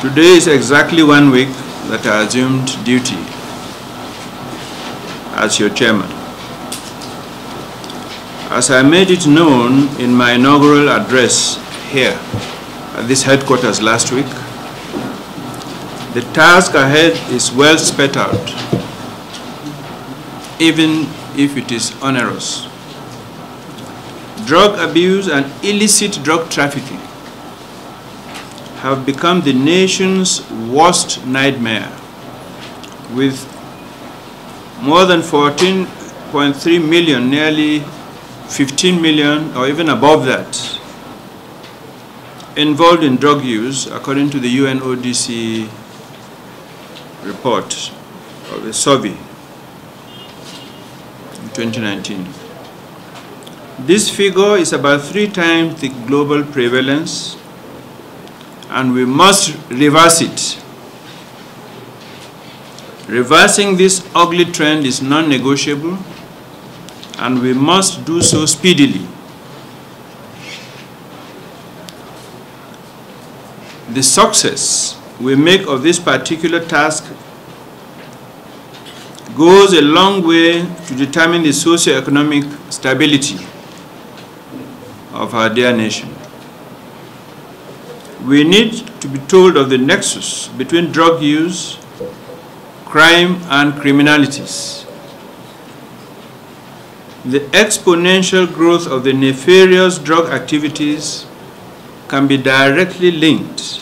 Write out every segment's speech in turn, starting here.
Today is exactly 1 week that I assumed duty as your chairman. As I made it known in my inaugural address here at this headquarters last week, the task ahead is well spelled out, even if it is onerous. Drug abuse and illicit drug trafficking have become the nation's worst nightmare, with more than 14.3 million, nearly 15 million, or even above that, involved in drug use, according to the UNODC report of a survey in 2019. This figure is about 3 times the global prevalence, and we must reverse it. Reversing this ugly trend is non-negotiable, and we must do so speedily. The success we make of this particular task goes a long way to determine the socio-economic stability of our dear nation. We need to be told of the nexus between drug use, crime, and criminalities. The exponential growth of the nefarious drug activities can be directly linked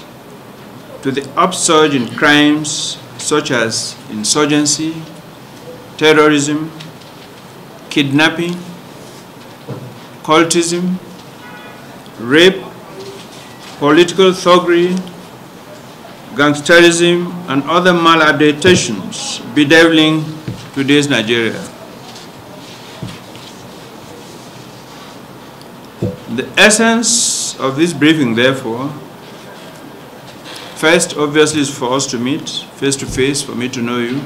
to the upsurge in crimes such as insurgency, terrorism, kidnapping, cultism, rape, political thuggery, gangsterism, and other maladaptations bedeviling today's Nigeria. The essence of this briefing, therefore, first, obviously, is for us to meet face to face, for me to know you.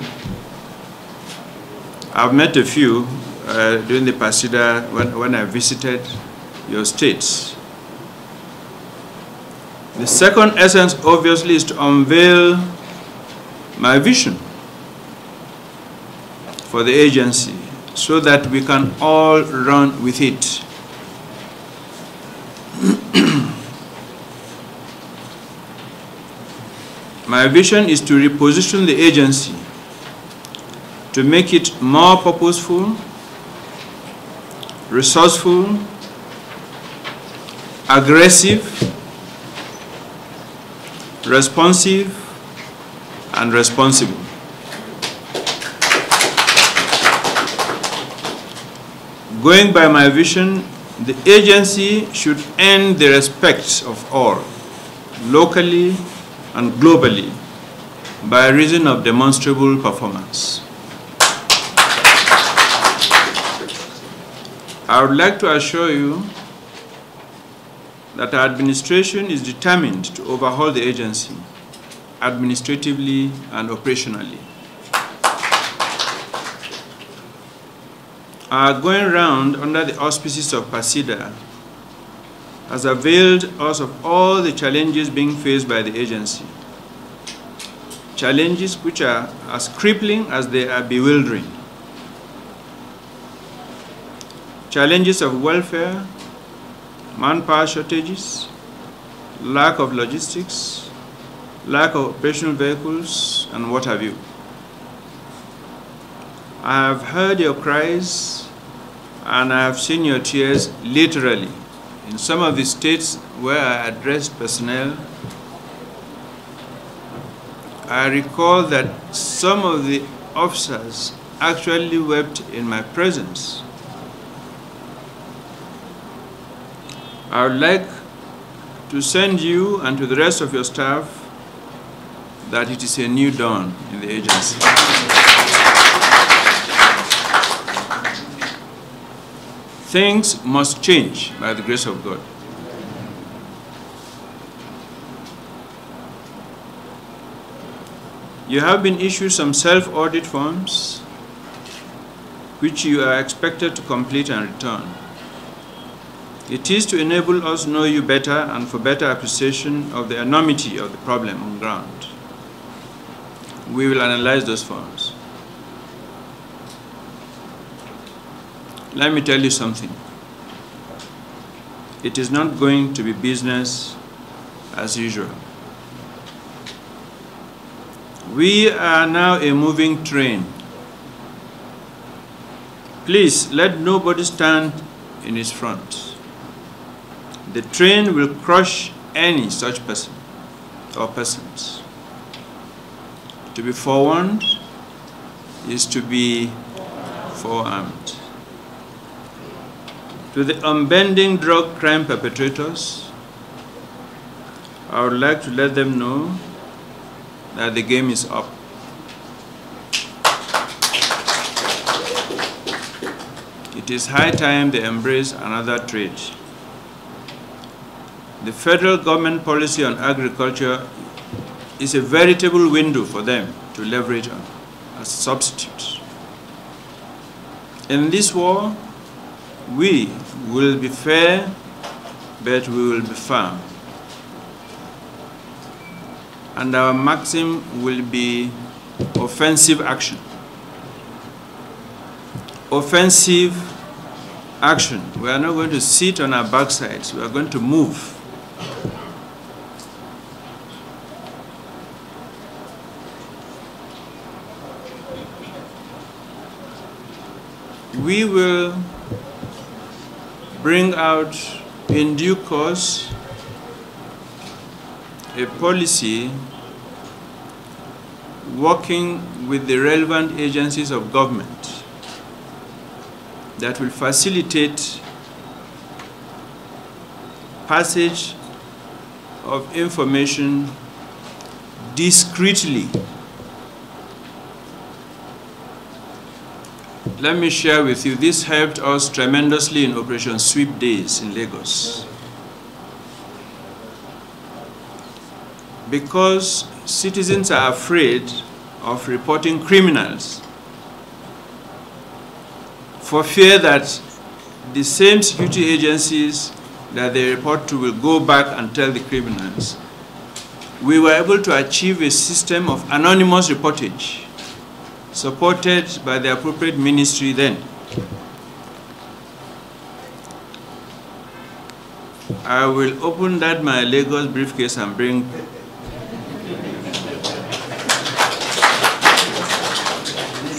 I've met a few during the Pasida when I visited your states. The second essence, obviously, is to unveil my vision for the agency so that we can all run with it. My vision is to reposition the agency to make it more purposeful, resourceful, aggressive, responsive, and responsible. Going by my vision, the agency should earn the respect of all, locally and globally, by reason of demonstrable performance. I would like to assure you that our administration is determined to overhaul the agency administratively and operationally. Our going round under the auspices of PASIDA has availed us of all the challenges being faced by the agency. Challenges which are as crippling as they are bewildering. Challenges of welfare, manpower shortages, lack of logistics, lack of operational vehicles, and what have you. I have heard your cries and I have seen your tears literally. In some of the states where I addressed personnel, I recall that some of the officers actually wept in my presence. I would like to send you and to the rest of your staff that it is a new dawn in the agency. Things must change by the grace of God. You have been issued some self-audit forms which you are expected to complete and return. It is to enable us know you better and for better appreciation of the enormity of the problem on ground. We will analyze those forms. Let me tell you something. It is not going to be business as usual. We are now a moving train. Please let nobody stand in its front. The train will crush any such person or persons. To be forewarned is to be forearmed. To the unbending drug crime perpetrators, I would like to let them know that the game is up. It is high time they embrace another trade. The federal government policy on agriculture is a veritable window for them to leverage on as substitutes. In this war, we will be fair, but we will be firm. And our maxim will be offensive action. Offensive action. We are not going to sit on our backsides. We are going to move. We will bring out in due course a policy working with the relevant agencies of government that will facilitate passage of information discreetly. Let me share with you, this helped us tremendously in Operation Sweep Days in Lagos. Because citizens are afraid of reporting criminals for fear that the same security agencies that they report to will go back and tell the criminals. We were able to achieve a system of anonymous reportage supported by the appropriate ministry then. I will open that my Lagos briefcase and bring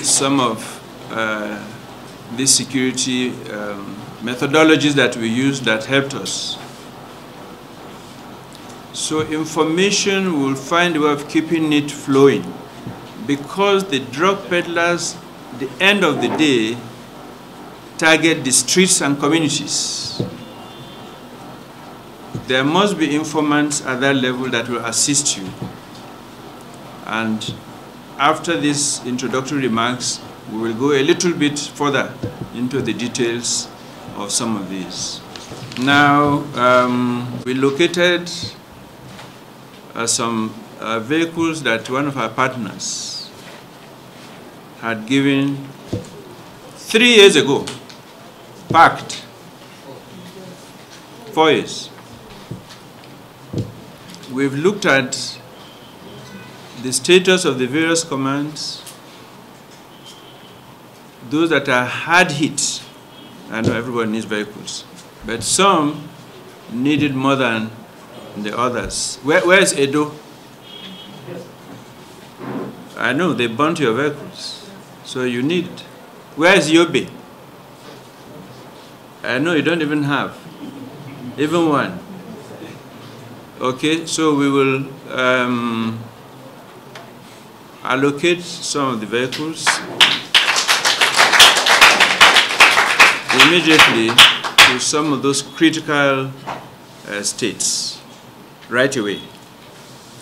some of these security methodologies that we use that helped us. So information will find a way of keeping it flowing, because the drug peddlers, at the end of the day, target the streets and communities. There must be informants at that level that will assist you. And after these introductory remarks, we will go a little bit further into the details of some of these. Now, we located some vehicles that one of our partners had given 3 years ago, parked, 4 years. We've looked at the status of the various commands, those that are hard hit. I know everyone needs vehicles, but some needed more than the others. Where is Edo? I know they burnt your vehicles, so you need. Where is Yobe? I know you don't even have even one. Okay, so we will allocate some of the vehicles immediately to some of those critical states right away,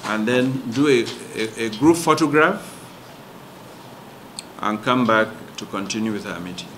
and then do a group photograph and come back to continue with our meeting.